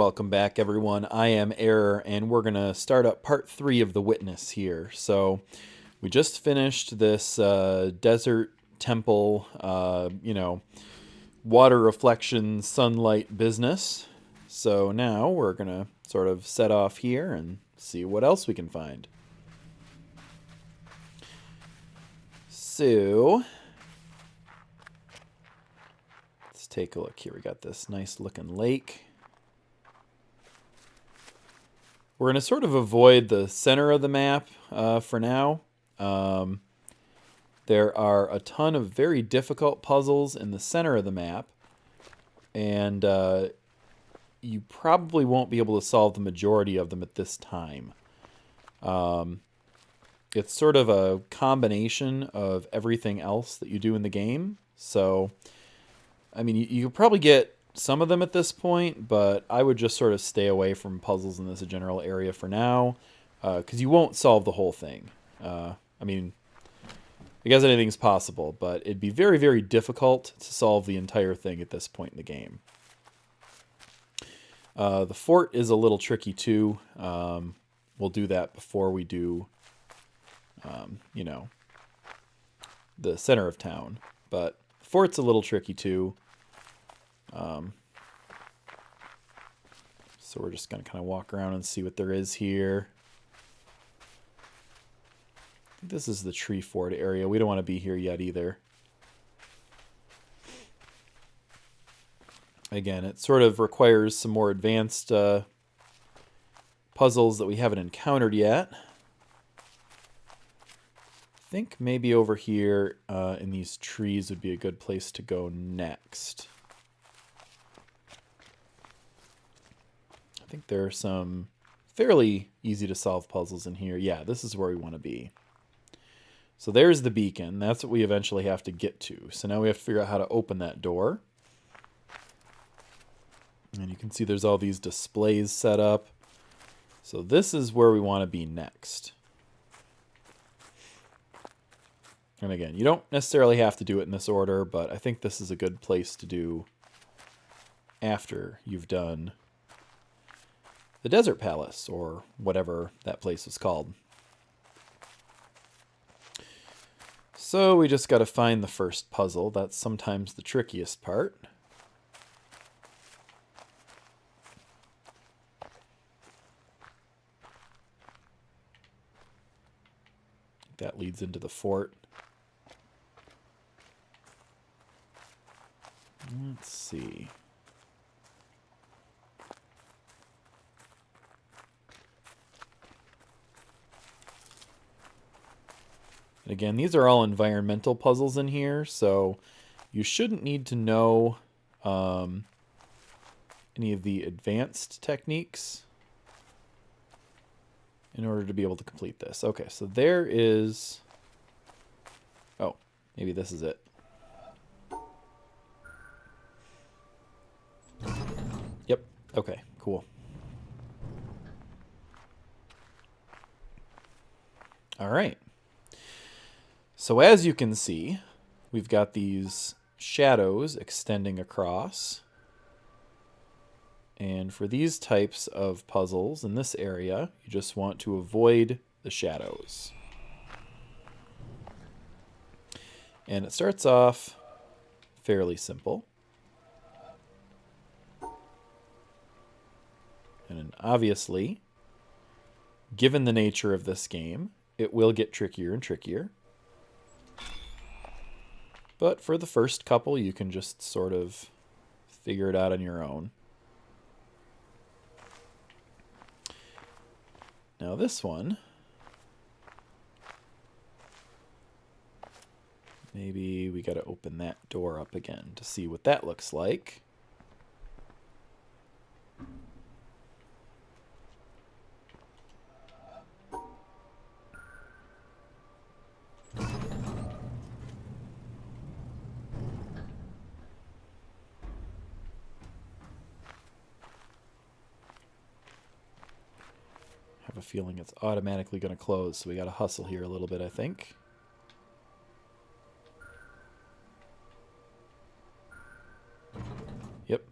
Welcome back, everyone. I am Error, and we're going to start up part 3 of The Witness here. So, we just finished this desert temple, water reflection, sunlight business. So now we're going to sort of set off here and see what else we can find. So, let's take a look here. We got this nice looking lake. We're going to sort of avoid the center of the map for now. There are a ton of very difficult puzzles in the center of the map, and you probably won't be able to solve the majority of them at this time. It's sort of a combination of everything else that you do in the game. So, I mean, you could probably get some of them at this point, but I would just sort of stay away from puzzles in this general area for now, because you won't solve the whole thing. I mean, I guess anything's possible, but it'd be very, very difficult to solve the entire thing at this point in the game. The fort is a little tricky too. We'll do that before we do, the center of town. But the fort's a little tricky too. So we're just going to kind of walk around and see what there is here. This is the tree fort area. We don't want to be here yet either. Again, it sort of requires some more advanced puzzles that we haven't encountered yet. I think maybe over here in these trees would be a good place to go next. I think there are some fairly easy to solve puzzles in here. Yeah, this is where we want to be. So there's the beacon. That's what we eventually have to get to. So now we have to figure out how to open that door. And you can see there's all these displays set up. So this is where we want to be next. And again, you don't necessarily have to do it in this order, but I think this is a good place to do after you've done the Desert Palace, or whatever that place was called. So we just got to find the first puzzle. That's sometimes the trickiest part. That leads into the fort. Let's see. Again, these are all environmental puzzles in here, so you shouldn't need to know any of the advanced techniques in order to be able to complete this. Okay, so there is... Oh, maybe this is it. Yep, okay, cool. All right. So as you can see, we've got these shadows extending across. And for these types of puzzles in this area, you just want to avoid the shadows. And it starts off fairly simple. And obviously, given the nature of this game, it will get trickier and trickier. But for the first couple, you can just sort of figure it out on your own. Now this one, maybe we got to open that door up again to see what that looks like. I have a feeling it's automatically going to close, so we got to hustle here a little bit, I think. Yep.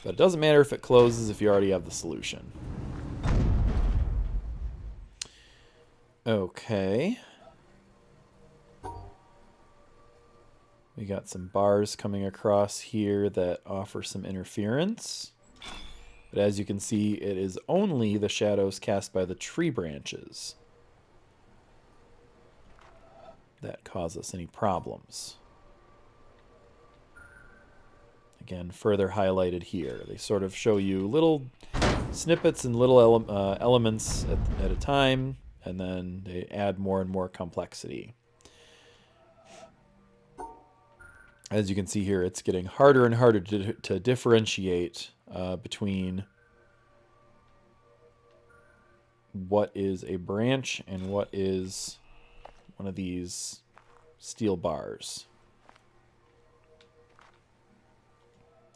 But it doesn't matter if it closes if you already have the solution. Okay. We got some bars coming across here that offer some interference. But as you can see, it is only the shadows cast by the tree branches that cause us any problems. Again, further highlighted here. They sort of show you little snippets and little elements at a time, and then they add more and more complexity. As you can see here, it's getting harder and harder to differentiate between what is a branch and what is one of these steel bars.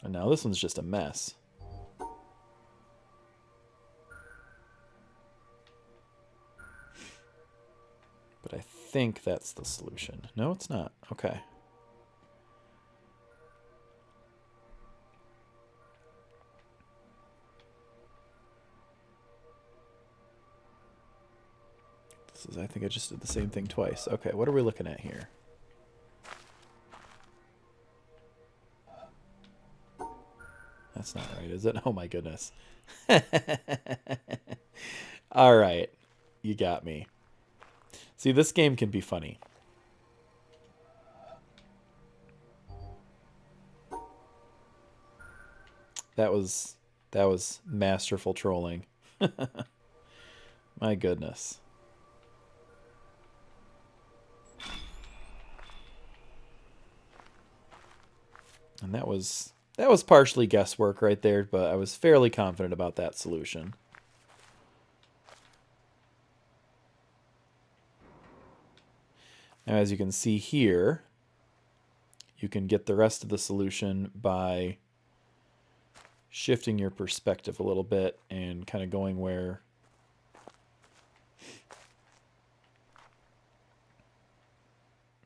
And now this one's just a mess. But I think that's the solution. No, it's not. Okay. I think I just did the same thing twice. Okay, what are we looking at here? That's not right, is it? Oh my goodness. All right, you got me. See, this game can be funny. That was masterful trolling. My goodness. And that was partially guesswork right there, but I was fairly confident about that solution. Now, as you can see here, you can get the rest of the solution by shifting your perspective a little bit and kind of going where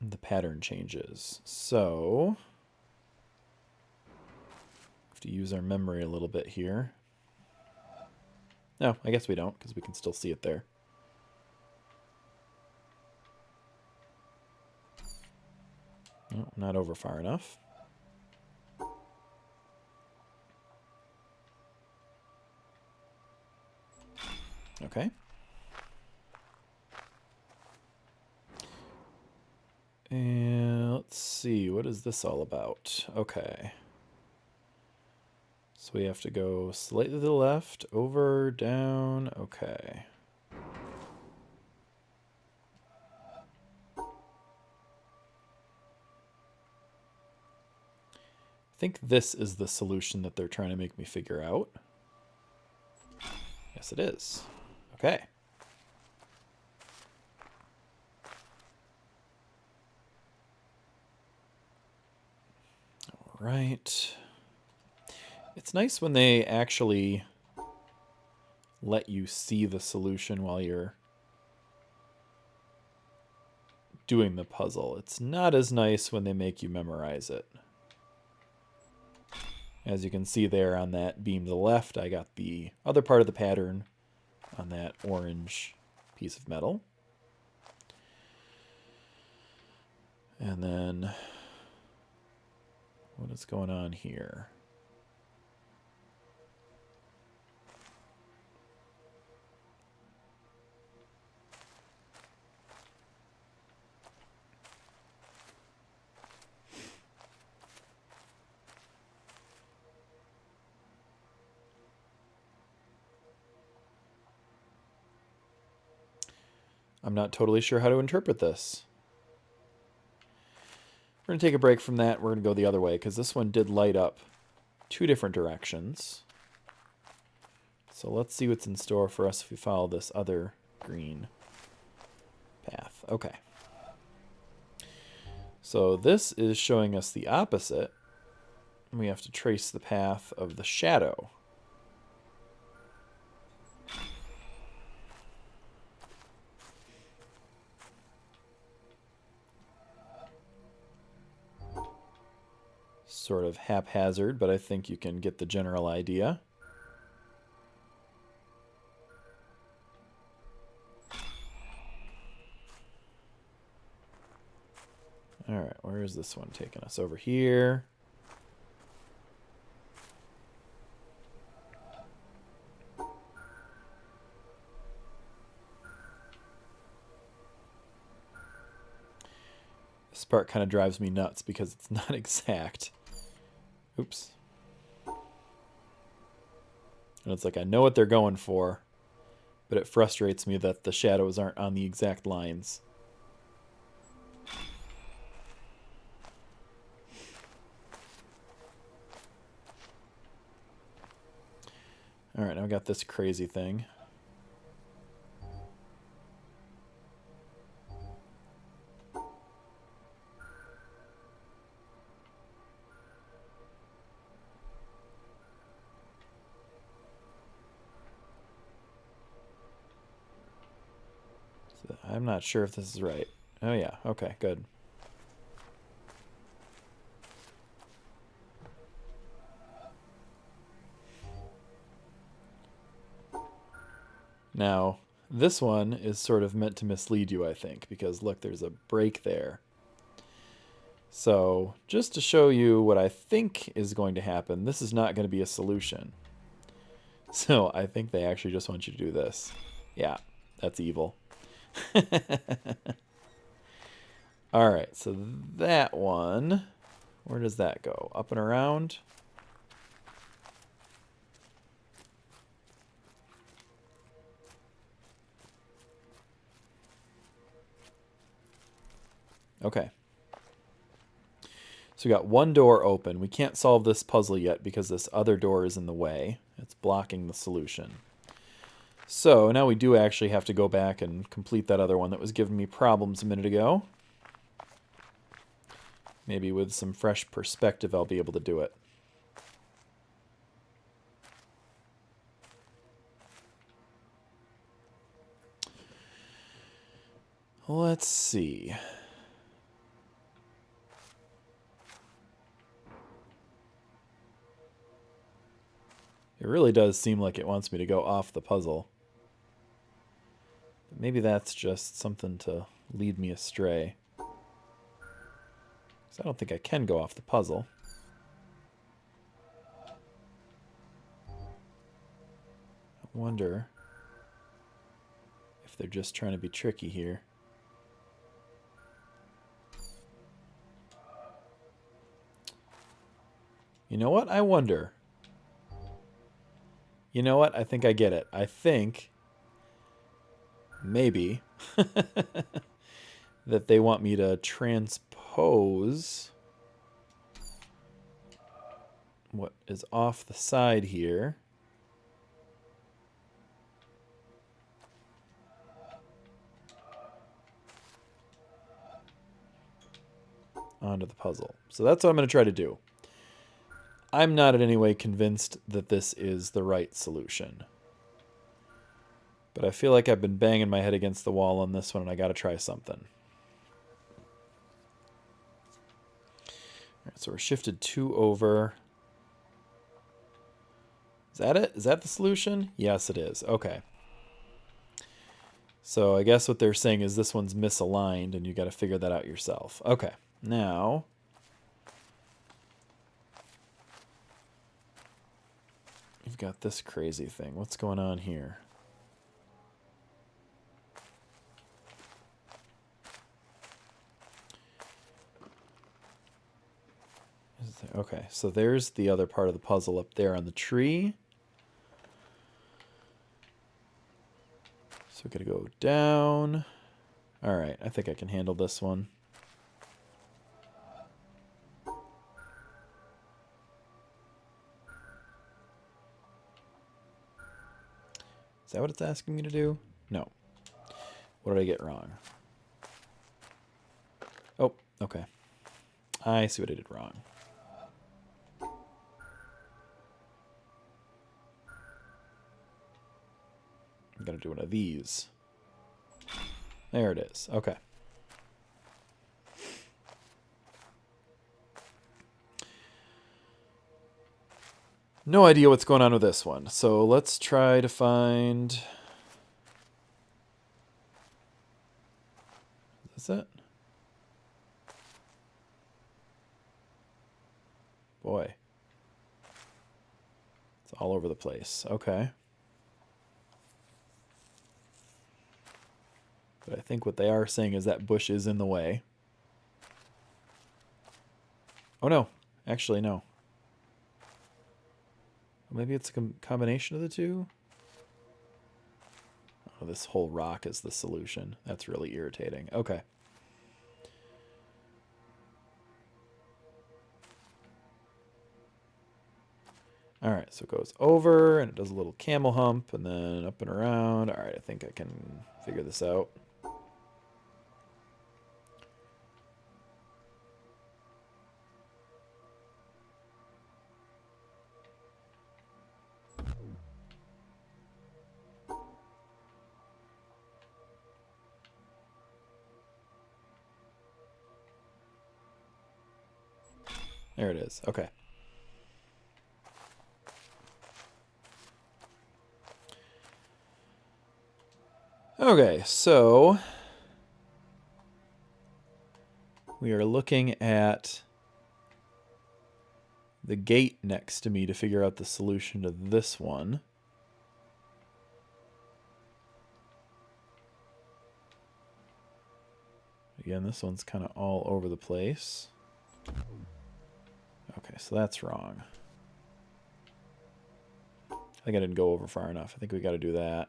the pattern changes. So to use our memory a little bit here. No, I guess we don't, because we can still see it there. No, not over far enough. Okay. And let's see, what is this all about? Okay. So we have to go slightly to the left, over, down, okay. I think this is the solution that they're trying to make me figure out. Yes, it is. Okay. All right. It's nice when they actually let you see the solution while you're doing the puzzle. It's not as nice when they make you memorize it. As you can see there on that beam to the left, I got the other part of the pattern on that orange piece of metal. And then what is going on here? I'm not totally sure how to interpret this. We're going to take a break from that. We're going to go the other way because this one did light up two different directions. So let's see what's in store for us if we follow this other green path. Okay. So this is showing us the opposite. We have to trace the path of the shadow. sort of haphazard, but I think you can get the general idea. All right, where is this one taking us? Over here. This part kind of drives me nuts because it's not exact. Oops. And it's like I know what they're going for, but it frustrates me that the shadows aren't on the exact lines. All right, now we got this crazy thing. I'm not sure if this is right. Oh yeah, okay, good. Now, this one is sort of meant to mislead you, I think, because look, there's a break there. So, just to show you what I think is going to happen, this is not going to be a solution. So, I think they actually just want you to do this. Yeah, that's evil. Alright, so that one, where does that go? Up and around? Okay. So we got one door open. We can't solve this puzzle yet because this other door is in the way. It's blocking the solution. So now we do actually have to go back and complete that other one that was giving me problems a minute ago. Maybe with some fresh perspective I'll be able to do it. Let's see. It really does seem like it wants me to go off the puzzle. But maybe that's just something to lead me astray. Because I don't think I can go off the puzzle. I wonder if they're just trying to be tricky here. You know what? I wonder. You know what? I think I get it. I think maybe that they want me to transpose what is off the side here onto the puzzle. So that's what I'm going to try to do. I'm not in any way convinced that this is the right solution. But I feel like I've been banging my head against the wall on this one, and I got to try something. All right, so we're shifted 2 over. Is that it? Is that the solution? Yes, it is. Okay. So I guess what they're saying is this one's misaligned, and you got to figure that out yourself. Okay. Now, you've got this crazy thing. What's going on here? Okay, so there's the other part of the puzzle up there on the tree. So we gotta go down. All right, I think I can handle this one. Is that what it's asking me to do? No. What did I get wrong? Oh, okay. I see what I did wrong. I'm gonna do one of these. There it is. Okay. No idea what's going on with this one. So let's try to find... Is this it? Boy. It's all over the place. Okay. But I think what they are saying is that bush is in the way. Oh, no. Actually, no. Maybe it's a combination of the two? Oh, this whole rock is the solution. That's really irritating. Okay. Alright, so it goes over, and it does a little camel hump, and then up and around. Alright, I think I can figure this out. There it is. Okay. Okay, so we are looking at the gate next to me to figure out the solution to this one. Again, this one's kind of all over the place. Okay, so that's wrong. I think I didn't go over far enough. I think we got to do that.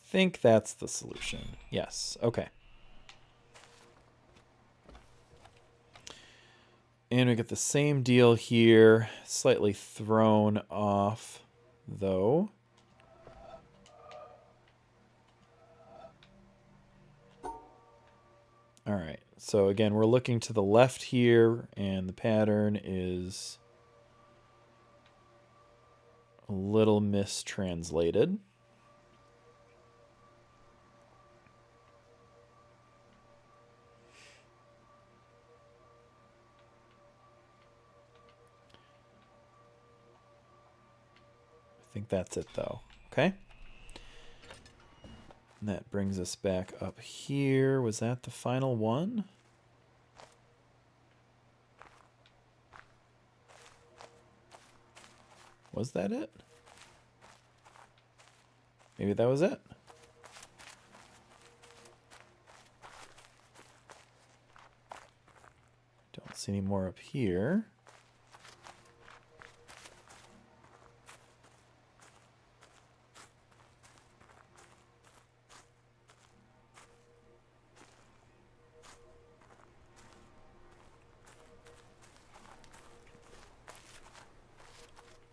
I think that's the solution. Yes, okay. And we get the same deal here, slightly thrown off, though. All right, so again, we're looking to the left here, and the pattern is a little mistranslated. I think that's it, though. Okay. And that brings us back up here. Was that the final one? Was that it? Maybe that was it. Don't see any more up here.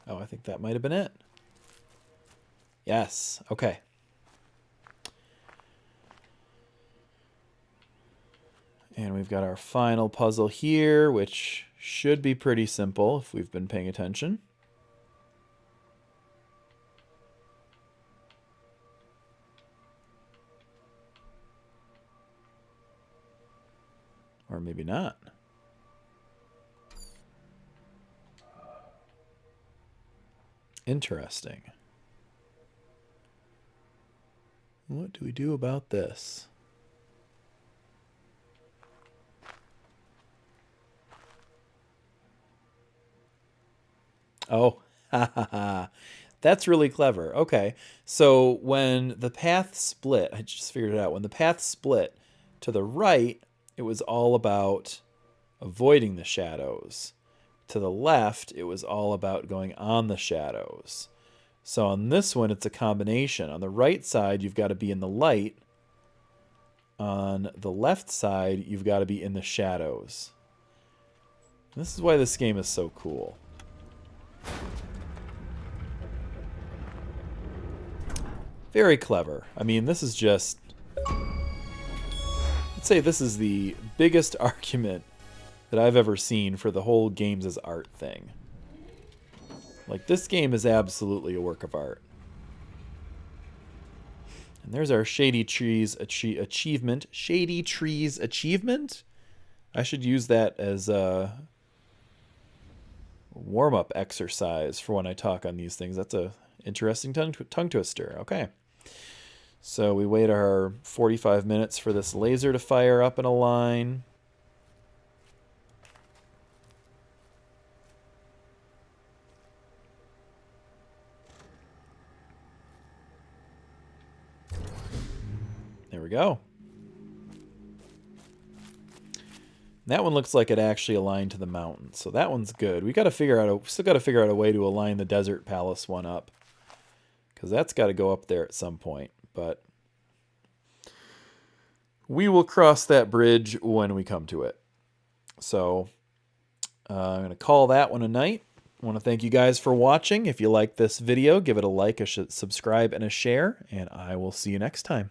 Oh, I think that might have been it. Yes, okay. And we've got our final puzzle here, which should be pretty simple if we've been paying attention. Or maybe not. Interesting. What do we do about this? Oh, ha ha ha. That's really clever. Okay. So when the path split, I just figured it out. When the path split to the right, it was all about avoiding the shadows. To the left, it was all about going on the shadows. So on this one, it's a combination. On the right side, you've got to be in the light. On the left side, you've got to be in the shadows. This is why this game is so cool. Very clever. I mean, this is just... I'd say this is the biggest argument that I've ever seen for the whole games as art thing. Like, this game is absolutely a work of art. And there's our Shady Trees achievement. Shady Trees achievement? I should use that as a warm-up exercise for when I talk on these things. That's a interesting tongue twister. Okay. So we wait our 45 minutes for this laser to fire up in a line. There we go. That one looks like it actually aligned to the mountain, so that one's good. We got to figure out still got to figure out a way to align the Desert Palace one up, because that's got to go up there at some point. But we will cross that bridge when we come to it. So I'm going to call that one a night. I want to thank you guys for watching. If you like this video, give it a like, a subscribe, and a share, and I will see you next time.